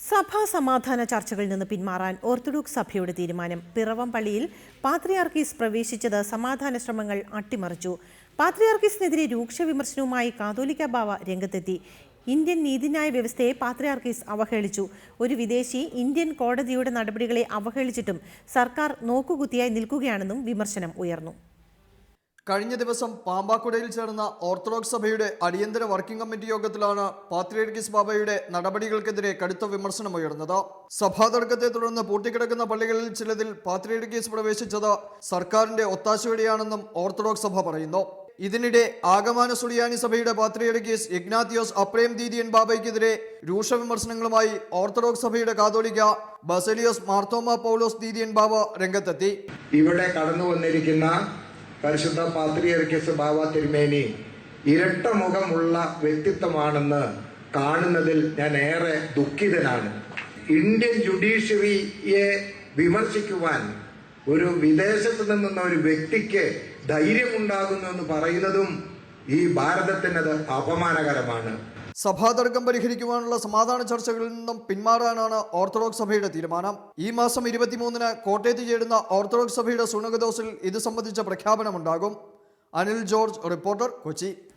സഭാ സമാധാന ചർച്ചകളിൽ നിന്ന് പിന്മാറാൻ ഓർത്തഡോക്സ് സഭയുടെ തീരുമാനം. പിറവം പള്ളിയിൽ പാത്രിയാർക്കീസ് പ്രവേശിച്ചത് സമാധാന ശ്രമങ്ങൾ അട്ടിമറിച്ചു. പാത്രിയാർക്കീസിനെതിരെ രൂക്ഷ വിമർശനവുമായി കാതോലിക്ക ബാവ രംഗത്തെത്തി. ഇന്ത്യൻ നീതിന്യായ വ്യവസ്ഥയെ പാത്രിയാർക്കീസ് അവഹേളിച്ചു. ഒരു വിദേശി ഇന്ത്യൻ കോടതിയുടെ നടപടികളെ അവഹേളിച്ചിട്ടും സർക്കാർ നോക്കുകുത്തിയായി നിൽക്കുകയാണെന്നും വിമർശനം ഉയർന്നു. കഴിഞ്ഞ ദിവസം പാമ്പാക്കുടയിൽ ചേർന്ന ഓർത്തഡോക്സ് സഭയുടെ അടിയന്തര വർക്കിംഗ് കമ്മിറ്റി യോഗത്തിലാണ് പാത്രിയാർക്കീസ് ബാബയുടെ നടപടികൾക്കെതിരെ കടുത്ത വിമർശനമുയർന്നത്. സഭാതർക്കത്തെ തുടർന്ന് പൂട്ടിക്കിടക്കുന്ന പള്ളികളിൽ ചിലതിൽ പാത്രിയാർക്കീസ് പ്രവേശിച്ചത് സർക്കാരിന്റെ ഒത്താശയോടെയാണെന്നും ഓർത്തഡോക്സ് സഭ പറയുന്നു. ഇതിനിടെ ആഗമാന സുറിയാനി സഭയുടെ പാത്രിയാർക്കീസ് ഇഗ്നാത്തിയോസ് അപ്രേം ദീദിയൻ ബാബയ്ക്കെതിരെ രൂക്ഷ വിമർശനങ്ങളുമായി ഓർത്തഡോക്സ് സഭയുടെ കാതോലിക്ക ബസേലിയോസ് മാർത്തോമ പൗലോസ് ദീദിയൻ ബാബ രംഗത്തെത്തി. ഇവിടെ കടന്നു വന്നിരിക്കുന്ന പരിശുദ്ധ പാത്രിയാർക്കീസ് ബാവ തിരുമേനി ഇരട്ട മുഖമുള്ള വ്യക്തിത്വമാണെന്ന് കാണുന്നതിൽ ഞാൻ ഏറെ ദുഃഖിതനാണ്. ഇന്ത്യൻ ജുഡീഷ്യറിയെ വിമർശിക്കുവാൻ ഒരു വിദേശത്ത് നിന്നുന്ന ഒരു വ്യക്തിക്ക് ധൈര്യമുണ്ടാകുന്നു എന്ന് പറയുന്നതും ഈ ഭാരതത്തിനത് അപമാനകരമാണ്. സഭാതർക്കം പരിഹരിക്കുവാനുള്ള സമാധാന ചർച്ചകളിൽ നിന്നും പിന്മാറാനാണ് ഓർത്തഡോക്സ് സഭയുടെ തീരുമാനം. ഈ മാസം 23-ന് കോട്ടയത്ത് ചേരുന്ന ഓർത്തഡോക്സ് സഭയുടെ സുനകദോസിൽ ഇത് സംബന്ധിച്ച പ്രഖ്യാപനമുണ്ടാകും. Anil George, reporter, Kochi.